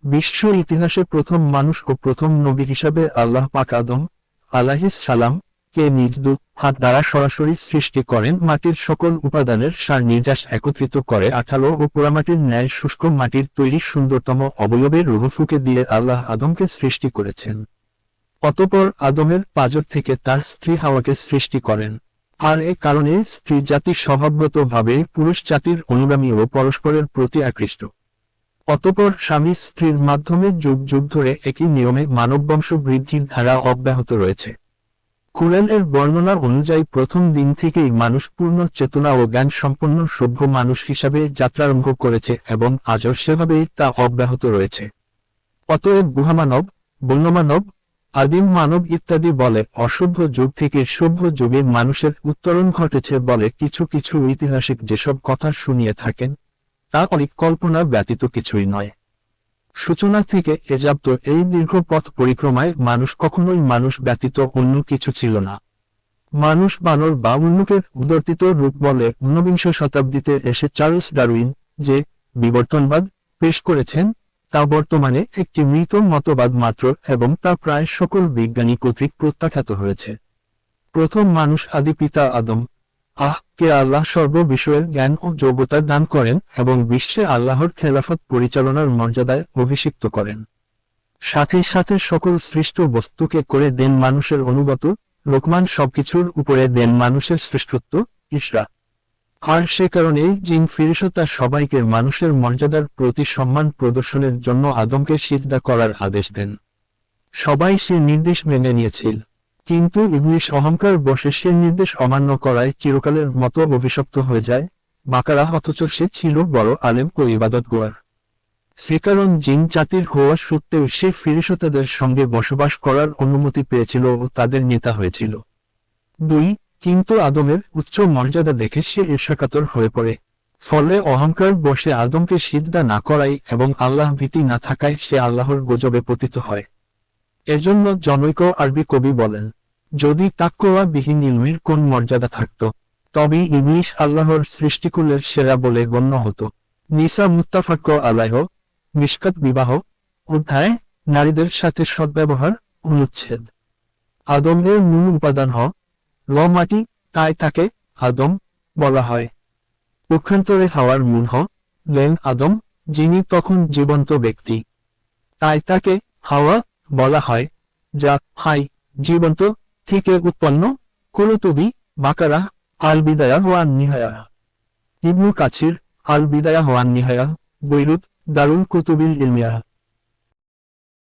বিশ্ব ইতিহাসে প্রথম মানুষ ও প্রথম নবী হিসাবে আল্লাহ পাক আদম আলাইহিস সালাম কে নিজ দু হাত দ্বারা সরাসরি সৃষ্টি করেন। মাটির সকল উপাদানের সার নির্যাস একত্রিত করে আঠালো ও পোড়ামাটির ন্যায় শুষ্ক মাটির তৈরি সুন্দরতম অবয়বের রূহ ফুঁকে দিয়ে আল্লাহ আদমকে সৃষ্টি করেছেন। অতঃপর আদমের পাঁজর থেকে তার স্ত্রী হাওয়াকে সৃষ্টি করেন। আর এ কারণে স্ত্রী জাতি স্বভাবগতভাবে পুরুষ জাতির অনুগামী ও পরস্পরের প্রতি আকৃষ্ট। অতঃপর স্বামী স্ত্রীর মাধ্যমে যুগ যুগ ধরে একই নিয়মে মানববংশ বৃদ্ধির ধারা অব্যাহত রয়েছে। কুরআনের বর্ণনা অনুযায়ী প্রথম দিন থেকেই মানুষ পূর্ণ চেতনা ও জ্ঞান সম্পন্ন সভ্য মানুষ হিসাবে যাত্রারম্ভ করেছে এবং আজও সেভাবেই তা অব্যাহত রয়েছে। অতএব গুহামানব, বন্যমানব, আদিম মানব ইত্যাদি বলে অসভ্য যুগ থেকে সভ্য যুগে মানুষের উত্তরণ ঘটেছে বলে কিছু কিছু ঐতিহাসিক যেসব কথা শুনিয়ে থাকেন তা অনেক কল্পনা ব্যতীত কিছুই নয়। সূচনা থেকে এ যাবত এই দীর্ঘ পথ পরিক্রমায় মানুষ কখনোই মানুষ ব্যতীত অন্য কিছু ছিল না। মানুষ বানর বা উল্লুকের উদর্তিত রূপ বলে ঊনবিংশ শতাব্দীতে এসে চার্লস ডারউইন যে বিবর্তনবাদ পেশ করেছেন তা বর্তমানে একটি মৃত মতবাদ মাত্র এবং তা প্রায় সকল বিজ্ঞানী কর্তৃক প্রত্যাখ্যাত হয়েছে। প্রথম মানুষ আদি পিতা আদম কে আল্লাহ সর্ব বিষয়ের জ্ঞান ও যোগ্যতা দান করেন এবং বিশ্বে আল্লাহর খেলাফত পরিচালনার মর্যাদায় অভিষিক্ত করেন। সাথে সাথে সকল সৃষ্ট বস্তুকে করে দেন মানুষের অনুগত। লোকমান সবকিছুর উপরে দেন মানুষের শ্রেষ্ঠত্ব ইশরা। আর সে কারণেই জিন ফিরিশতা সবাইকে মানুষের মর্যাদার প্রতি সম্মান প্রদর্শনের জন্য আদমকে সিজদা করার আদেশ দেন। সবাই সে নির্দেশ মেনে নিয়েছিল, কিন্তু ইবলিস অহংকার বশে সে নির্দেশ অমান্য করায় চিরকালের মতো অভিশপ্ত হয়ে যায়। বাকারা অথচ সে ছিল বড় আলেম ও ইবাদতগুয়ার। সে কারণ জিন জাতির হওয়া সত্ত্বেও সে ফিরিশতাদের সঙ্গে বসবাস করার অনুমতি পেয়েছিল ও তাদের নেতা হয়েছিল। 2. কিন্তু আদমের উচ্চ মর্যাদা দেখে সে ঈর্ষাকাতর হয়ে পড়ে। ফলে অহংকার বশে আদমকে সিজদা না করাই এবং আল্লাহ ভীতি না থাকায় সে আল্লাহর গজবে পতিত হয়। এজন্য জনৈক আরবি কবি বলেন, যদি তাকওয়া বিহীন ইলমের কোন মর্যাদা থাকত তবে ইবলিস আল্লাহর সৃষ্টিকুলের সেরা বলে গণ্য হতো। নিসা মুত্তাফাক আলাইহ, মিশকাত বিবাহ অধ্যায়, নারীদের সাথে সদ্ব্যবহার অনুচ্ছেদ। আদমের মূল উপাদান মাটি, তাই তাকে আদম বলা হয়। পক্ষান্তরে হাওয়ার মূল লেন আদম, যিনি তখন জীবন্ত ব্যক্তি, তাই তাকে হাওয়া বলা হয়, যা হাই জীবন্ত থেকে উৎপন্ন। কুলতুবি বাকারা আল বিদায়া ওয়ান নিহায়া। ইবনু কাছির আল বিদায়া ওয়ান নিহায়া, বৈরুত দারুল কুতুবিল ইলমিয়া।